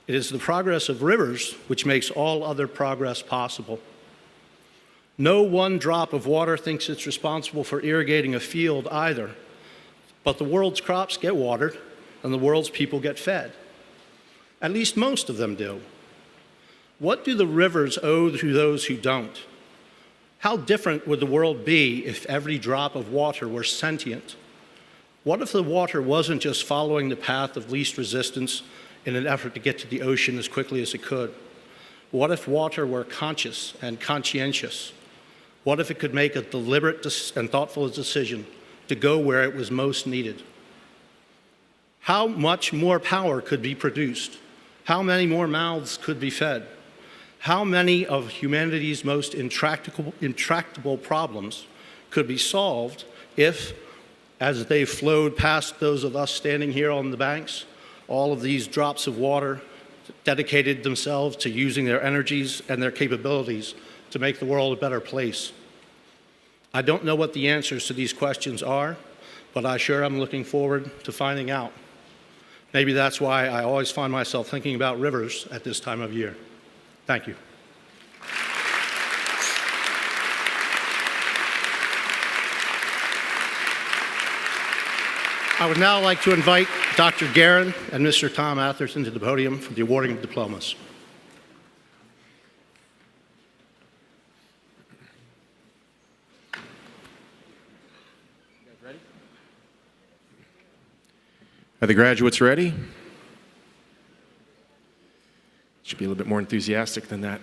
It is the progress of rivers which makes all other progress possible. No one drop of water thinks it's responsible for irrigating a field either, but the world's crops get watered and the world's people get fed. At least most of them do. What do the rivers owe to those who don't? How different would the world be if every drop of water were sentient? What if the water wasn't just following the path of least resistance in an effort to get to the ocean as quickly as it could? What if water were conscious and conscientious? What if it could make a deliberate and thoughtful decision to go where it was most needed? How much more power could be produced? How many more mouths could be fed? How many of humanity's most intractable problems could be solved if, as they flowed past those of us standing here on the banks, all of these drops of water dedicated themselves to using their energies and their capabilities to make the world a better place? I don't know what the answers to these questions are, but I sure am looking forward to finding out. Maybe that's why I always find myself thinking about rivers at this time of year. Thank you. I would now like to invite Dr. Guerin and Mr. Tom Atherton to the podium for the awarding of diplomas. Are the graduates ready? Should be a little bit more enthusiastic than that.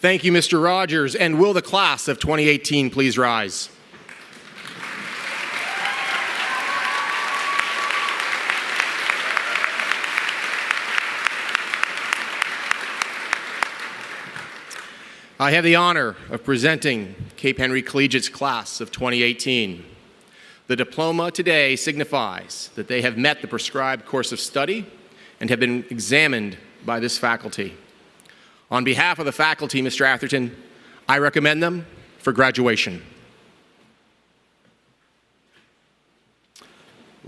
Thank you, Mr. Rogers. And will the class of 2018 please rise? I have the honor of presenting Cape Henry Collegiate's class of 2018. The diploma today signifies that they have met the prescribed course of study and have been examined by this faculty. On behalf of the faculty, Mr. Atherton, I recommend them for graduation.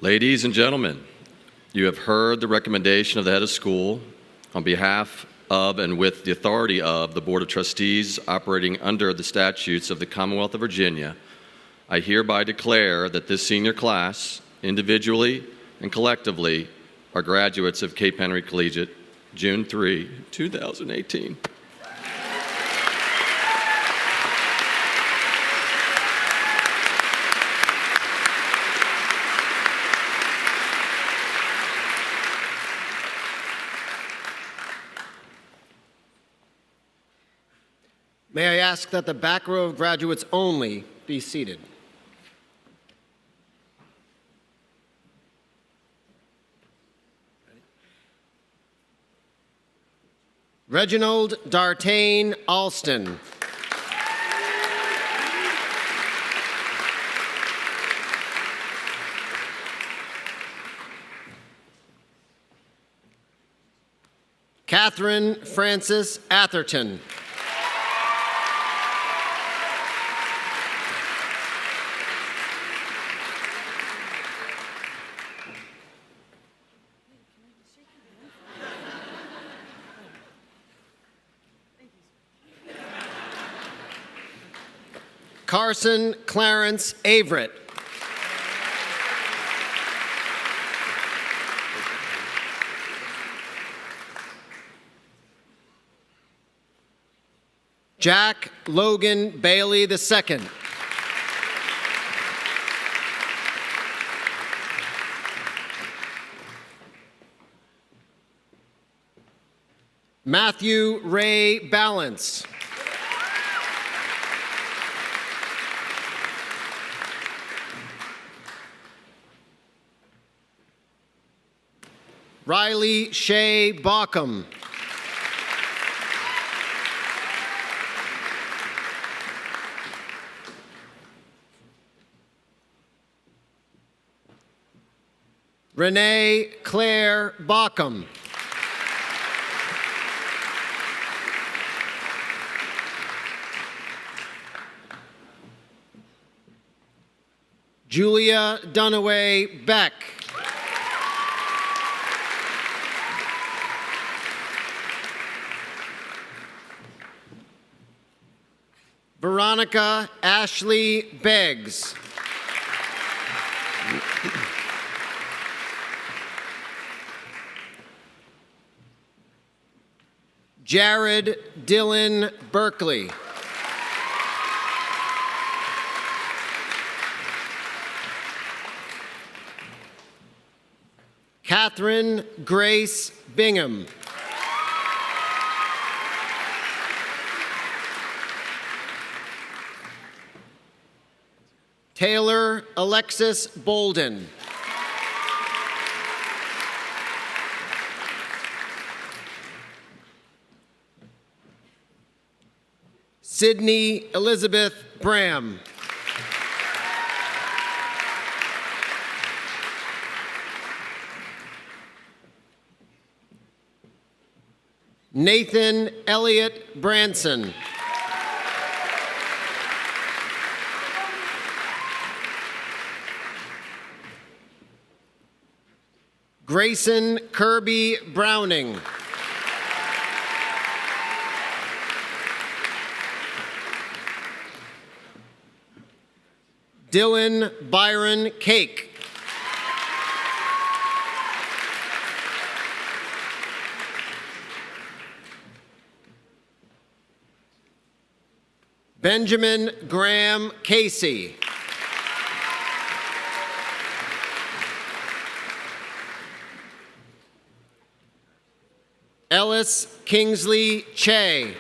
Ladies and gentlemen, you have heard the recommendation of the head of school. On behalf of and with the authority of the Board of Trustees operating under the statutes of the Commonwealth of Virginia, I hereby declare that this senior class, individually and collectively, are graduates of Cape Henry Collegiate, June 3, 2018. May I ask that the back row of graduates only be seated. Reginald Dartain Alston. Catherine Frances Atherton. Carson Clarence Averett. Jack Logan Bailey II. Matthew Ray Balance. Riley Shea Baucom. Renee Claire Baucom. Julia Dunaway Beck. Veronica Ashley Beggs. Jared Dylan Berkeley. Catherine Grace Bingham. Taylor Alexis Bolden. Sydney Elizabeth Bram. Nathan Elliott Branson. Grayson Kirby Browning. Dylan Byron Cake. Benjamin Graham Casey. Ellis Kingsley Che.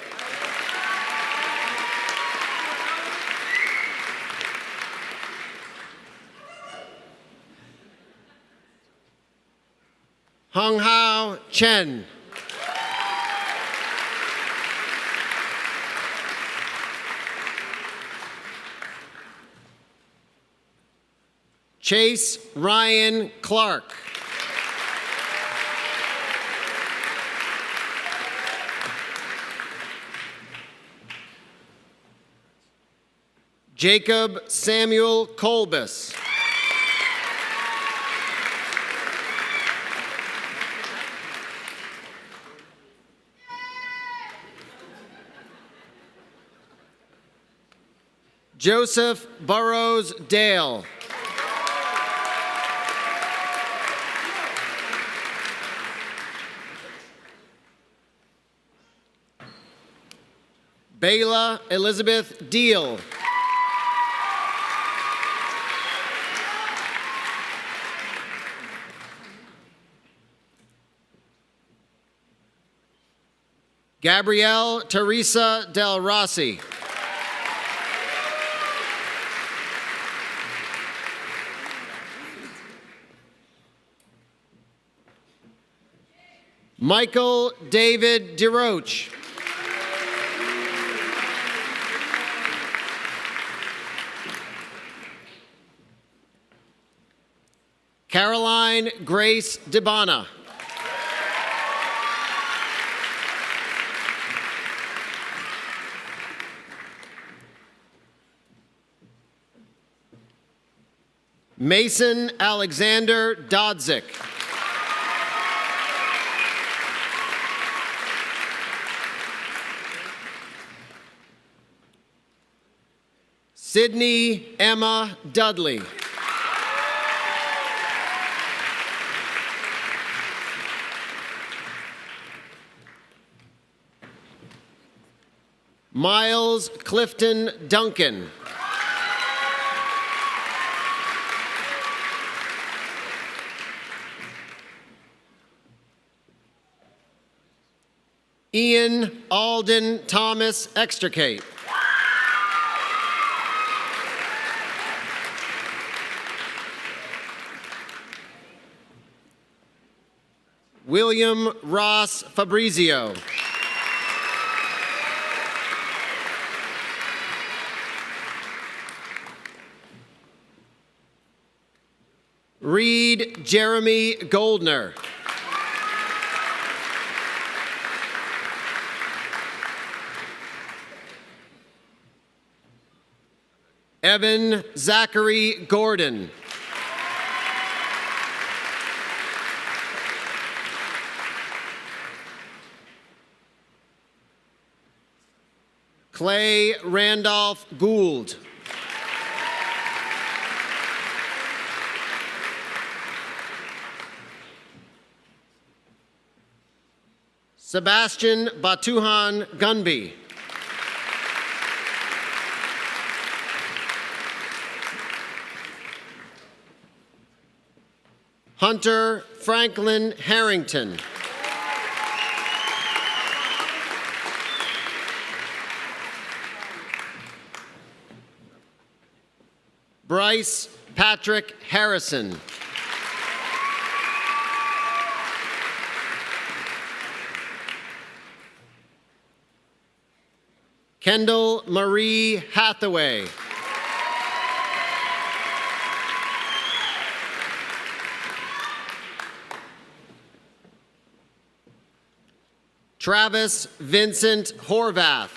Hung Hao Chen. Chase Ryan Clark. Jacob Samuel Colbus. Joseph Burrows Dale. Bayla Elizabeth Deal. Gabrielle Teresa Del Rossi. Michael David DeRoche. Caroline Grace DeBona. Mason Alexander Dodzik. Sydney Emma Dudley. Miles Clifton Duncan. Ian Alden Thomas Extricate. William Ross Fabrizio. Reed Jeremy Goldner. Evan Zachary Gordon. Clay Randolph Gould. Sebastian Batuhan Gunby. Hunter Franklin Harrington. Bryce Patrick Harrison. Kendall Marie Hathaway. Travis Vincent Horvath.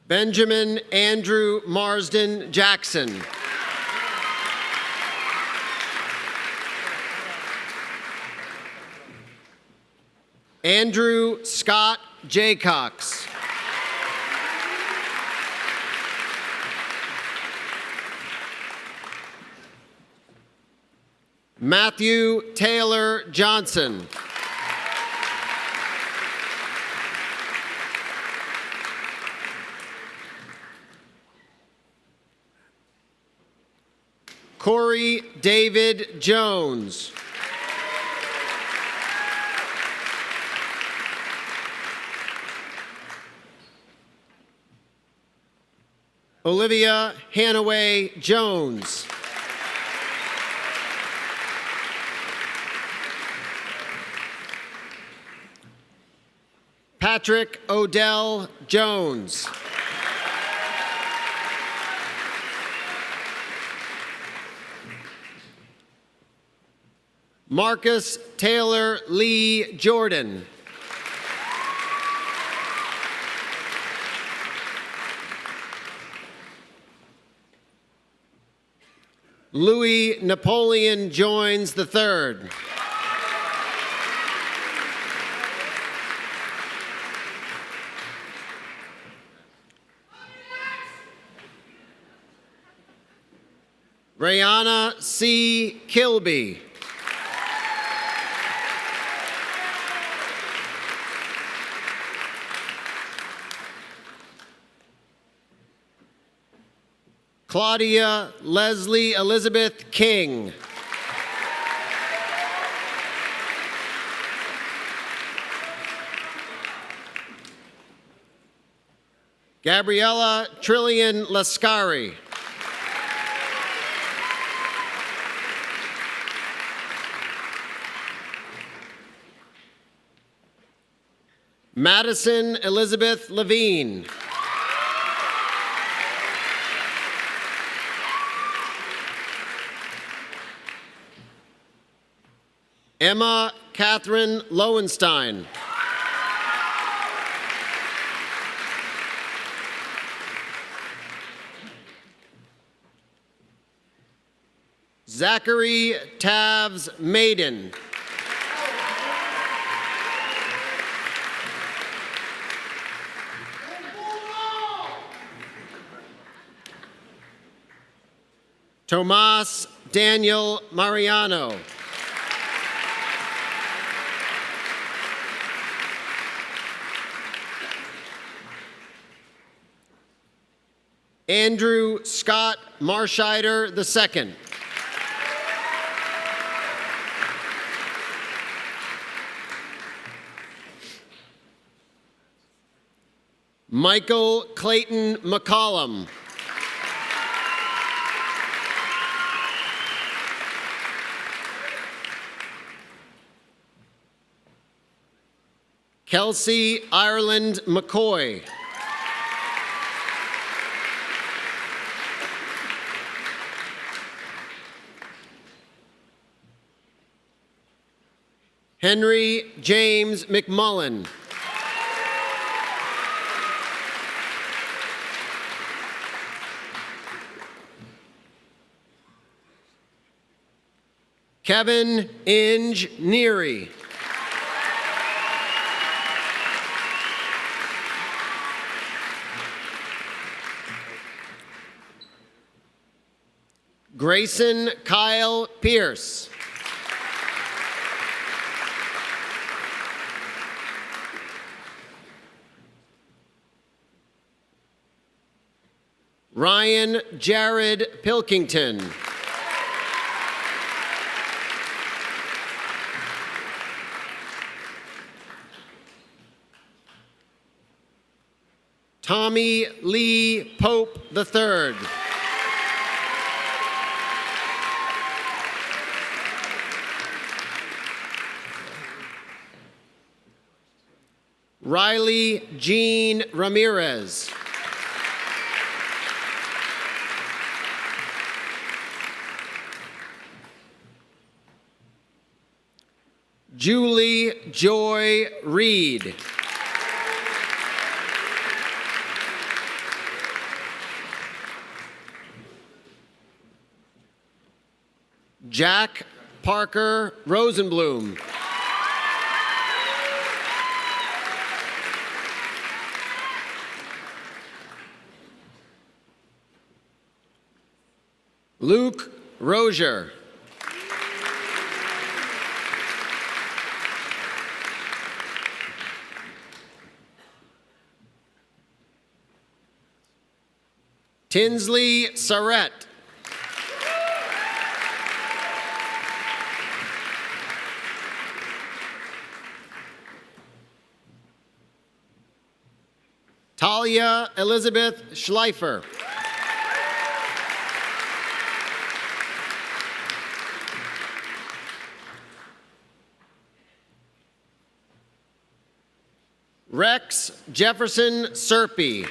Benjamin Andrew Marsden Jackson. Andrew Scott Jaycox. Matthew Taylor Johnson. Corey David Jones. Olivia Hanaway Jones. Patrick Odell Jones. Marcus Taylor Lee Jordan. Louis Napoleon Joins III. Rayana C. Kilby. Claudia Leslie Elizabeth King. Gabriella Trillian Lascari. Madison Elizabeth Levine. Emma Catherine Lowenstein. Zachary Tavs Maiden. Tomas Daniel Mariano. Andrew Scott Marscheider II. Michael Clayton McCollum. Kelsey Ireland McCoy. Henry James McMullen. Kevin Inge Neary. Grayson Kyle Pierce. Ryan Jared Pilkington. Tommy Lee Pope III. Riley Jean Ramirez. Julie Joy Reed. Jack Parker Rosenblum. Luke Rozier. Tinsley Surrett. Talia Elizabeth Schleifer. Rex Jefferson Serpy.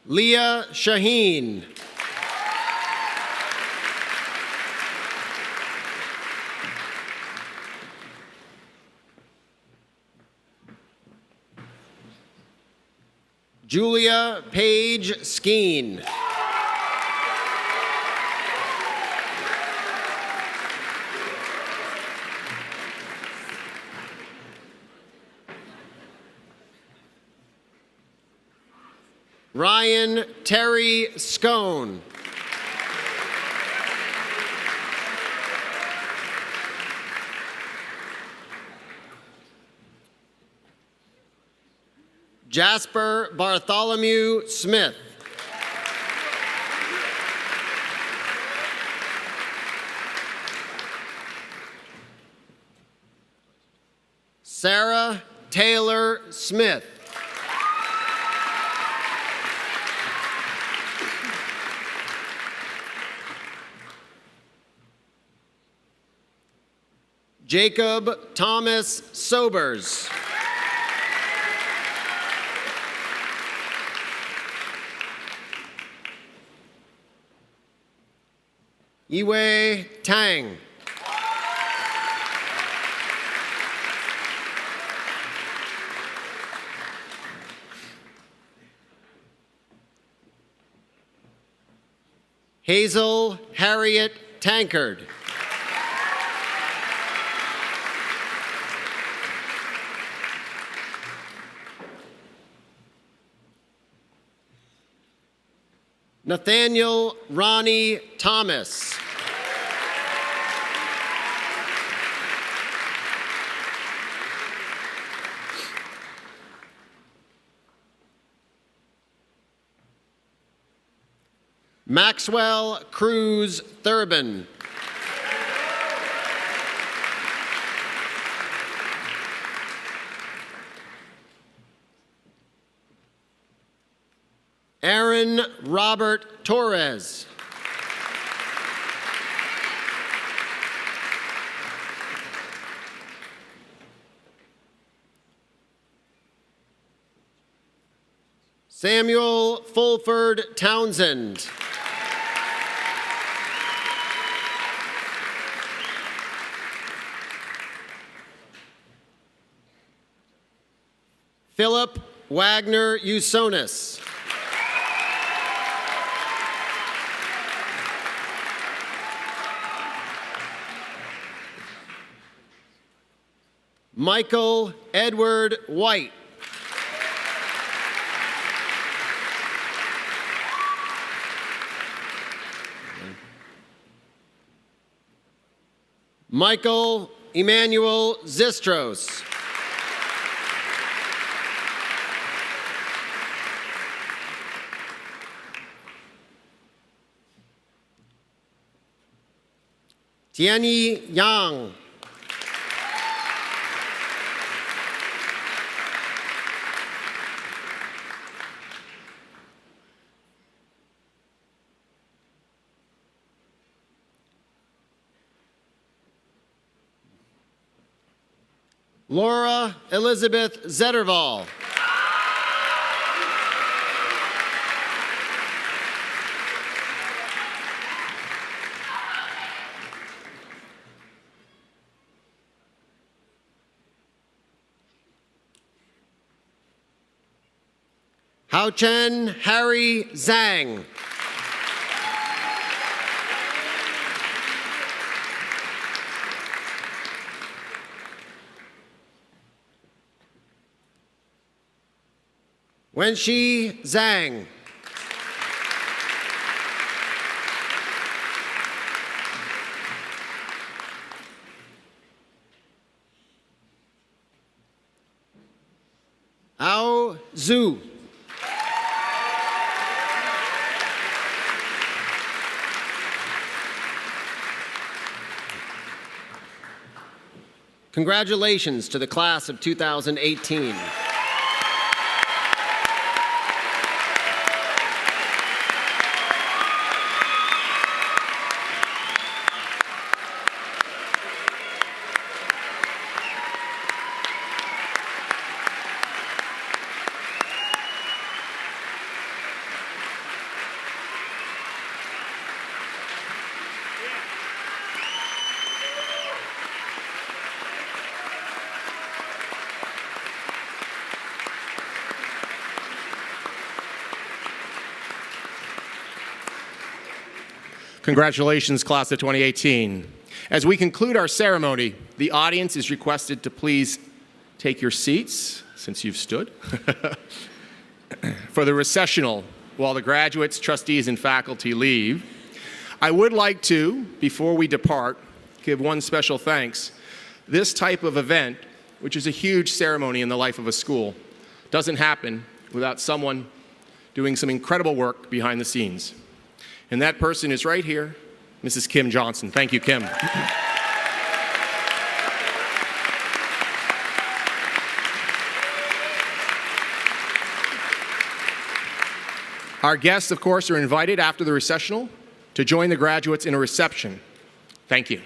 Leah Shaheen. Julia Paige Skeen. Ryan Terry Scone. Jasper Bartholomew Smith. Sarah Taylor Smith. Jacob Thomas Sobers. Yiwei Tang. Hazel Harriet Tankard. Nathaniel Ronnie Thomas. Maxwell Cruz Thurbin. Aaron Robert Torres. Samuel Fulford Townsend. Philip Wagner Usonis. Michael Edward White. Michael Emmanuel Zistros. Tianyi Yang. Laura Elizabeth Zetterval. Hao-Chen Harry Zhang. Wenxi Zhang. Ao Zhu. Congratulations to the class of 2018. Congratulations, class of 2018. As we conclude our ceremony, the audience is requested to please take your seats, since you've stood, for the recessional while the graduates, trustees, and faculty leave. I would like to, before we depart, give one special thanks. This type of event, which is a huge ceremony in the life of a school, doesn't happen without someone doing some incredible work behind the scenes. And that person is right here, Mrs. Kim Johnson. Thank you, Kim. Our guests, of course, are invited after the recessional to join the graduates in a reception. Thank you.